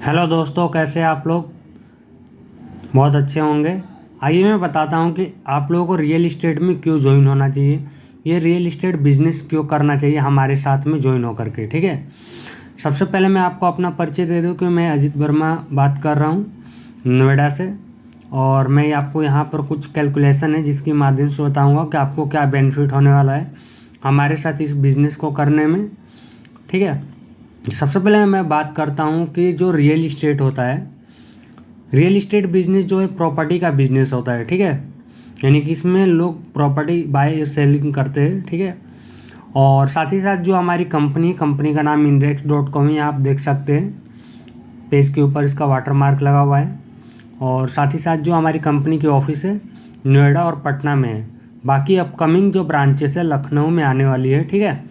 Hello दोस्तों, कैसे हैं आप लोग। बहुत अच्छे होंगे। आइए मैं बताता हूं कि आप लोगों को रियल इस्टेट में क्यों ज्वाइन होना चाहिए, ये रियल इस्टेट बिजनेस क्यों करना चाहिए हमारे साथ में ज्वाइन होकर के। ठीक है, सबसे पहले मैं आपको अपना परिचय दे दूं कि मैं अजीत वर्मा बात कर रहा हूं नोएडा से। और मैं आपको यहाँ पर कुछ कैलकुलेशन है जिसके माध्यम से बताऊँगा कि आपको क्या बेनिफिट होने वाला है हमारे साथ इस बिज़नेस को करने में। ठीक है, सबसे पहले मैं बात करता हूँ कि जो रियल इस्टेट होता है, रियल इस्टेट बिजनेस जो है प्रॉपर्टी का बिजनेस होता है। ठीक है, यानी कि इसमें लोग प्रॉपर्टी बाय सेलिंग करते हैं। ठीक है, और साथ ही साथ जो हमारी कंपनी का नाम index.com है, आप देख सकते हैं पेज के ऊपर इसका वाटर मार्क लगा हुआ है। और साथ ही साथ जो हमारी कंपनी की ऑफिस है नोएडा और पटना में है। बाकी अपकमिंग जो ब्रांचेस है लखनऊ में आने वाली है। ठीक है,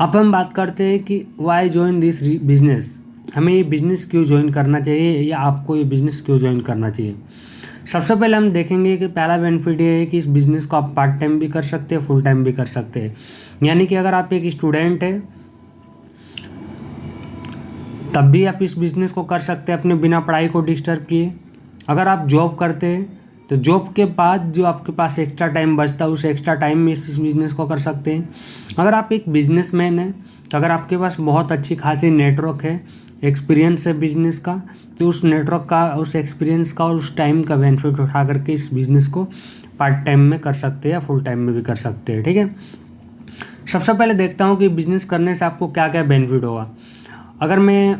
अब हम बात करते हैं कि वाई ज्वाइन दिस बिजनेस, हमें ये बिज़नेस क्यों ज्वाइन करना चाहिए या आपको ये बिज़नेस क्यों ज्वाइन करना चाहिए। सबसे पहले हम देखेंगे कि पहला बेनिफिट ये है कि इस बिज़नेस को आप पार्ट टाइम भी कर सकते हैं, फुल टाइम भी कर सकते हैं। यानी कि अगर आप एक स्टूडेंट है तब भी आप इस बिज़नेस को कर सकते हैं अपने बिना पढ़ाई को डिस्टर्ब किए। अगर आप जॉब करते हैं तो जॉब के बाद जो आपके पास एक्स्ट्रा टाइम बचता है उस एक्स्ट्रा टाइम में इस बिज़नेस को कर सकते हैं। अगर आप एक बिजनेसमैन हैं तो अगर आपके पास बहुत अच्छी खासी नेटवर्क है, एक्सपीरियंस है बिजनेस का, तो उस नेटवर्क का, उस एक्सपीरियंस का और उस टाइम का बेनिफिट उठा करके इस बिज़नेस को पार्ट टाइम में कर सकते हैं या फुल टाइम में भी कर सकते हैं। ठीक है, सबसे पहले देखता हूँ कि बिज़नेस करने से आपको क्या क्या बेनिफिट होगा। अगर मैं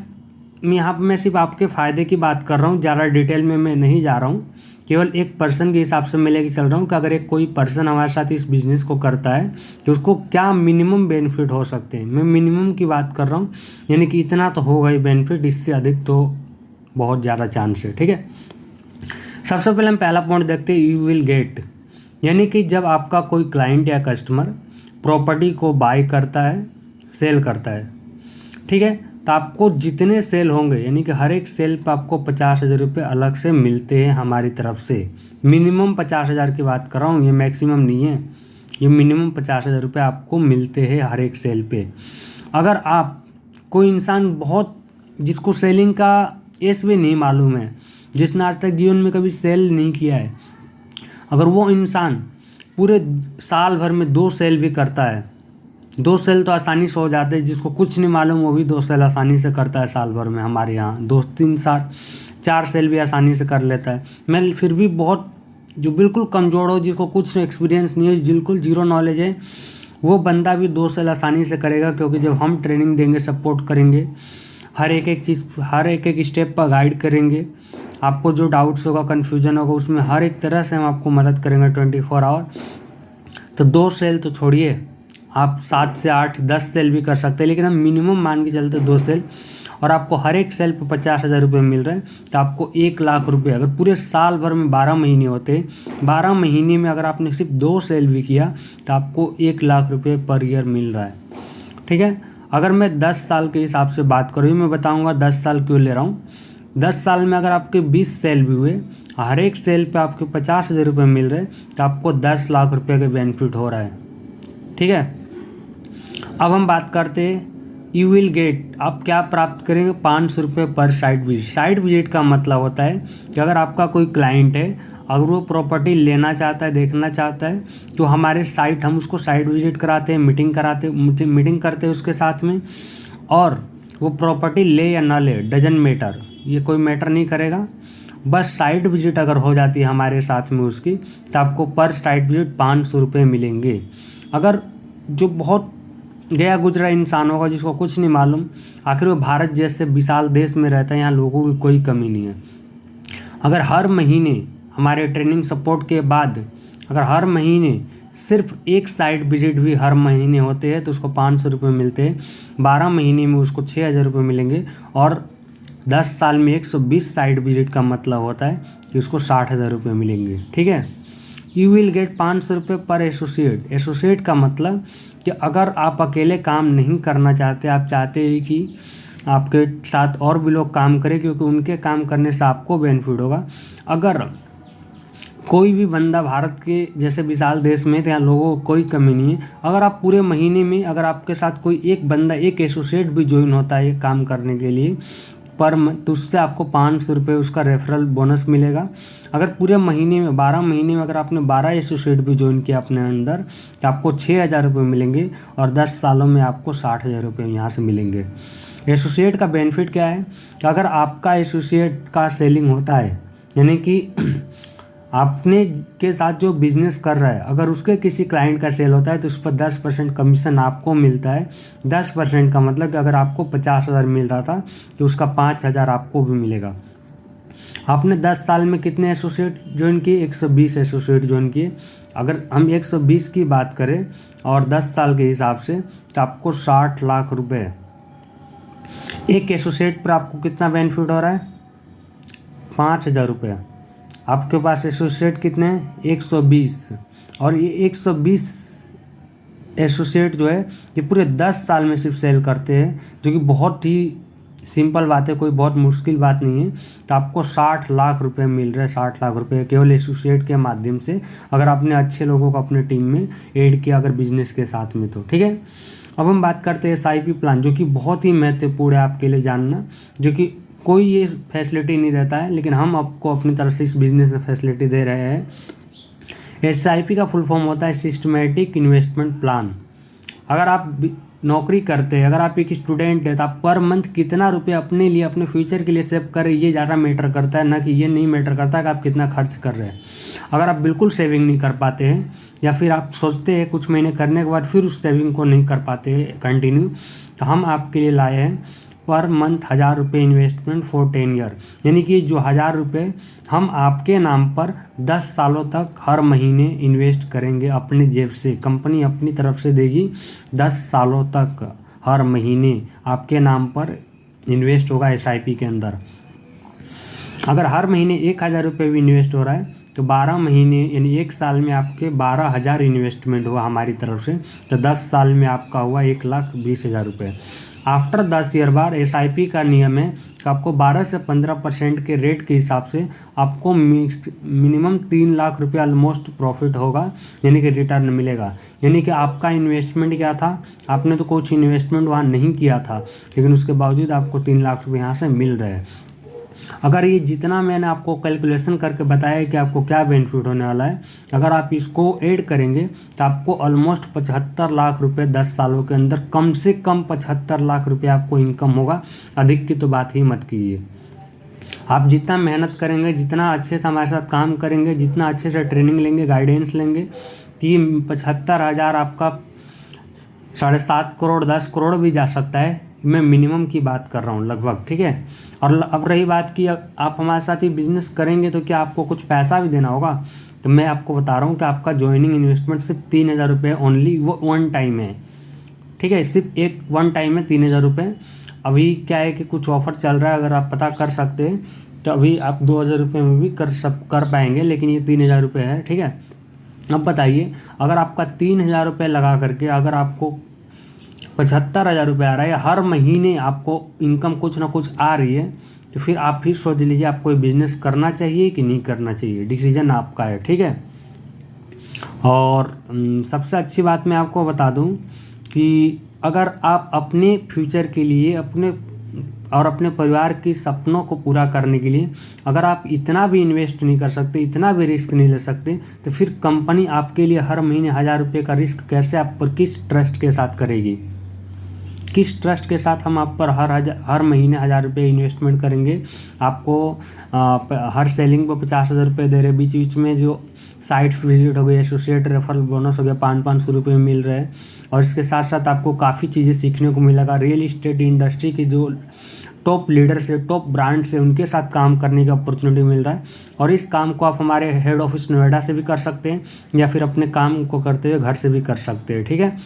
यहाँ पर मैं सिर्फ आपके फ़ायदे की बात कर रहा हूँ, ज़्यादा डिटेल में मैं नहीं जा रहा हूँ, केवल एक पर्सन के हिसाब से मैं लेके चल रहा हूँ कि अगर एक कोई पर्सन हमारे साथ इस बिज़नेस को करता है तो उसको क्या मिनिमम बेनिफिट हो सकते हैं। मैं मिनिमम की बात कर रहा हूँ, यानी कि इतना तो होगा ही बेनिफिट, इससे अधिक तो बहुत ज़्यादा चांस है। ठीक है, सबसे पहले हम पहला पॉइंट देखते हैं, यू विल गेट। यानी कि जब आपका कोई क्लाइंट या कस्टमर प्रॉपर्टी को बाय करता है, सेल करता है, ठीक है, तो आपको जितने सेल होंगे, यानी कि हर एक सेल पर आपको 50,000 रुपये अलग से मिलते हैं हमारी तरफ से। मिनिमम 50,000 की बात कर रहा हूँ, ये मैक्सिमम नहीं है, ये मिनिमम 50,000 रुपये आपको मिलते हैं हर एक सेल पे। अगर आप कोई इंसान बहुत, जिसको सेलिंग का एस भी नहीं मालूम है, जिसने आज तक जीवन में कभी सेल नहीं किया है, अगर वो इंसान पूरे साल भर में 2 सेल भी करता है, 2 सेल तो आसानी से हो जाते हैं, जिसको कुछ नहीं मालूम वो भी 2 सेल आसानी से करता है साल भर में। हमारे यहाँ 2-3 साल 4 सेल भी आसानी से कर लेता है। मैं फिर भी बहुत, जो बिल्कुल कमज़ोर हो, जिसको कुछ एक्सपीरियंस नहीं है, बिल्कुल जीरो नॉलेज है, वो बंदा भी 2 सेल आसानी से करेगा, क्योंकि जब हम ट्रेनिंग देंगे, सपोर्ट करेंगे, हर एक चीज़, हर एक स्टेप पर गाइड करेंगे, आपको जो डाउट्स होगा, कन्फ्यूजन होगा, उसमें हर एक तरह से हम आपको मदद करेंगे 24 आवर। तो 2 सेल तो छोड़िए, आप 7 से 8 10 सेल भी कर सकते हैं, लेकिन हम मिनिमम मान के चलते 2 सेल, और आपको हर एक सेल पर 50,000 रुपये मिल रहे हैं, तो आपको 1,00,000 रुपये, अगर पूरे साल भर में 12 महीने होते, 12 महीने में अगर आपने सिर्फ 2 सेल भी किया तो आपको 1,00,000 रुपये पर ईयर मिल रहा है। ठीक है, अगर मैं 10 साल के हिसाब से बात करूँ, मैं बताऊँगा 10 साल क्यों ले रहा हूँ। 10 साल में अगर आपके 20 सेल भी हुए, हर एक सेल पे आपके 50,000 रुपये मिल रहे हैं, तो आपको 10,00,000 रुपये का बेनिफिट हो रहा है। ठीक है, अब हम बात करते हैं यू विल गेट, आप क्या प्राप्त करेंगे, 500 रुपये पर साइट विजिट। साइट विजिट का मतलब होता है कि अगर आपका कोई क्लाइंट है, अगर वो प्रॉपर्टी लेना चाहता है, देखना चाहता है, तो हमारे साइट, हम उसको साइट विजिट कराते हैं, मीटिंग करते हैं उसके साथ में, और वो प्रॉपर्टी ले या ना ले, डजन मैटर, ये कोई मैटर नहीं करेगा, बस साइट विजिट अगर हो जाती है हमारे साथ में उसकी, तो आपको पर साइट विजिट 500 रुपये मिलेंगे। अगर जो बहुत गया गुजरा इंसान होगा, जिसको कुछ नहीं मालूम, आखिर वो भारत जैसे विशाल देश में रहता है, यहाँ लोगों की कोई कमी नहीं है, अगर हर महीने हमारे ट्रेनिंग सपोर्ट के बाद अगर हर महीने सिर्फ एक साइट विजिट भी हर महीने होते हैं तो उसको 500 रुपये मिलते हैं, 12 महीने में उसको 6,000 रुपये मिलेंगे, और 10 साल में 120 साइट विजिट का मतलब होता है कि उसको 60,000 रुपये मिलेंगे। ठीक है, यू विल गेट 500 रुपये पर एसोसिएट। एसोसिएट का मतलब कि अगर आप अकेले काम नहीं करना चाहते, आप चाहते हैं कि आपके साथ और भी लोग काम करें, क्योंकि उनके काम करने से आपको बेनिफिट होगा। अगर कोई भी बंदा भारत के जैसे विशाल देश में, तो यहाँ लोगों को कोई कमी नहीं है, अगर आप पूरे महीने में, अगर आपके साथ कोई एक बंदा, एक एसोसिएट भी ज्वाइन होता है ये काम करने के लिए, पर मंथ, तो उससे आपको 500 रुपये उसका रेफरल बोनस मिलेगा। अगर पूरे महीने में 12 महीने में अगर आपने 12 एसोसिएट भी ज्वाइन किया अपने अंदर तो आपको 6,000 रुपये मिलेंगे और 10 सालों में आपको 60,000 रुपये यहाँ से मिलेंगे। एसोसिएट का बेनिफिट क्या है कि अगर आपका एसोसिएट का सेलिंग होता है, यानी कि आपने के साथ जो बिजनेस कर रहा है अगर उसके किसी क्लाइंट का सेल होता है तो उस पर 10% कमीशन आपको मिलता है। 10% का मतलब कि अगर आपको 50,000 मिल रहा था तो उसका 5,000 आपको भी मिलेगा। आपने 10 साल में कितने एसोसिएट ज्वाइन किए? 120 एसोसिएट ज्वाइन किए। अगर हम 120 की बात करें और 10 साल के हिसाब से तो आपको 60 लाख रुपए, एक एसोसिएट पर आपको कितना बेनिफिट हो रहा है? 5,000 रुपये। आपके पास एसोसिएट कितने हैं? 120। और ये 120 एसोसिएट जो है ये पूरे 10 साल में सिर्फ सेल करते हैं, जो कि बहुत ही सिंपल बात है, कोई बहुत मुश्किल बात नहीं है। तो आपको 60 लाख रुपए मिल रहे हैं, 60 लाख रुपए केवल एसोसिएट के माध्यम से, अगर आपने अच्छे लोगों को अपने टीम में ऐड किया अगर बिजनेस के साथ में तो। ठीक है, अब हम बात करते हैं SIP प्लान, जो कि बहुत ही महत्वपूर्ण है आपके लिए जानना, जो कि कोई ये फैसिलिटी नहीं देता है, लेकिन हम आपको अपनी तरफ से इस बिज़नेस में फैसिलिटी दे रहे हैं। SIP का फुल फॉर्म होता है सिस्टमेटिक इन्वेस्टमेंट प्लान। अगर आप नौकरी करते हैं, अगर आप एक स्टूडेंट है तो आप पर मंथ कितना रुपये अपने लिए, अपने फ्यूचर के लिए सेव कर रहे हैं, ये ज़्यादा मैटर करता है, ना कि ये नहीं मैटर करता कि आप कितना खर्च कर रहे हैं। अगर आप बिल्कुल सेविंग नहीं कर पाते हैं या फिर आप सोचते हैं कुछ महीने करने के बाद फिर उस सेविंग को नहीं कर पाते हैं कंटिन्यू, तो हम आपके लिए लाए हैं पर मंथ 1,000 रुपये इन्वेस्टमेंट फॉर 10 ईयर। यानी कि जो 1,000 रुपये हम आपके नाम पर 10 सालों तक हर महीने इन्वेस्ट करेंगे अपने जेब से, कंपनी अपनी तरफ से देगी। 10 सालों तक हर महीने आपके नाम पर इन्वेस्ट होगा SIP के अंदर। अगर हर महीने 1,000 रुपये भी इन्वेस्ट हो रहा है तो 12 महीने यानी 1 साल में आपके 12,000 इन्वेस्टमेंट हुआ हमारी तरफ से, तो 10 साल में आपका हुआ 1,20,000 रुपये। आफ्टर 10 ईयर बाद SIP का नियम है कि आपको 12 से 15% के रेट के हिसाब से आपको मिनिमम 3 लाख रुपये ऑलमोस्ट प्रॉफिट होगा, यानी कि रिटर्न मिलेगा। यानी कि आपका इन्वेस्टमेंट क्या था, आपने तो कुछ इन्वेस्टमेंट वहाँ नहीं किया था, लेकिन उसके बावजूद आपको 3 लाख रुपये यहाँ से मिल रहे हैं। अगर ये जितना मैंने आपको कैलकुलेशन करके बताया कि आपको क्या बेनिफिट होने वाला है, अगर आप इसको ऐड करेंगे तो आपको ऑलमोस्ट 75 लाख रुपए 10 सालों के अंदर, कम से कम 75 लाख रुपए आपको इनकम होगा। अधिक की तो बात ही मत कीजिए। आप जितना मेहनत करेंगे, जितना अच्छे से हमारे साथ काम करेंगे, जितना अच्छे से ट्रेनिंग लेंगे, गाइडेंस लेंगे, 75,000 आपका 7.5 करोड़ 10 करोड़ भी जा सकता है। मैं मिनिमम की बात कर रहा हूँ लगभग। ठीक है, और अब रही बात कि आप हमारे साथ ही बिजनेस करेंगे तो क्या आपको कुछ पैसा भी देना होगा? तो मैं आपको बता रहा हूँ कि आपका ज्वाइनिंग इन्वेस्टमेंट सिर्फ 3,000 रुपये ओनली, वो 1 टाइम है। ठीक है, सिर्फ एक 1 टाइम है 3,000 रुपये। अभी क्या है कि कुछ ऑफर चल रहा है, अगर आप पता कर सकते हैं तो अभी आप 2,000 रुपये में भी कर पाएंगे, लेकिन ये 3,000 रुपये है। ठीक है, अब बताइए, अगर आपका 3,000 रुपये लगा करके अगर आपको 75,000 रुपये आ रहा है, हर महीने आपको इनकम कुछ ना कुछ आ रही है, तो फिर आप फिर सोच लीजिए आपको ये बिज़नेस करना चाहिए कि नहीं करना चाहिए। डिसीजन आपका है। ठीक है, और सबसे अच्छी बात मैं आपको बता दूं कि अगर आप अपने फ्यूचर के लिए, अपने परिवार के सपनों को पूरा करने के लिए अगर आप इतना भी इन्वेस्ट नहीं कर सकते, इतना भी रिस्क नहीं ले सकते, तो फिर कंपनी आपके लिए हर महीने 1,000 रुपये का रिस्क कैसे आप पर, किस ट्रस्ट के साथ करेगी? किस ट्रस्ट के साथ हम आप पर हर महीने 1,000 रुपये इन्वेस्टमेंट करेंगे? आपको हर सेलिंग पर 50,000 रुपये दे रहे, बीच बीच में जो साइट विजिट हो गई, एसोसिएट रेफरल बोनस हो गया, 500 रुपये मिल रहे हैं, और इसके साथ साथ आपको काफ़ी चीज़ें सीखने को मिलेगा। रियल इस्टेट इंडस्ट्री की जो टॉप लीडर से, टॉप ब्रांड से, उनके साथ काम करने का अपॉर्चुनिटी मिल रहा है। और इस काम को आप हमारे हेड ऑफिस नोएडा से भी कर सकते हैं, या फिर अपने काम को करते हुए घर से भी कर सकते हैं। ठीक है,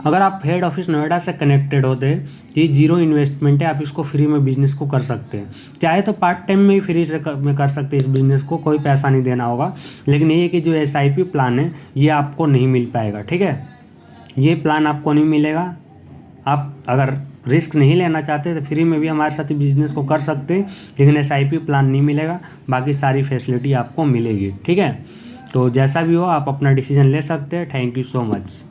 अगर आप हेड ऑफिस नोएडा से कनेक्टेड होते हैं, ये 0 इन्वेस्टमेंट है, आप इसको फ्री में बिजनेस को कर सकते हैं। चाहे तो पार्ट टाइम में ही फ्री से कर सकते हैं इस बिज़नेस को, कोई पैसा नहीं देना होगा। लेकिन ये कि जो SIP प्लान है ये आपको नहीं मिल पाएगा। ठीक है, ये प्लान आपको नहीं मिलेगा। आप अगर रिस्क नहीं लेना चाहते तो फ्री में भी हमारे साथ बिजनेस को कर सकते हैं, लेकिन SIP प्लान नहीं मिलेगा। बाकी सारी फैसिलिटी आपको मिलेगी। ठीक है, तो जैसा भी हो आप अपना डिसीजन ले सकते हैं। Thank you so much.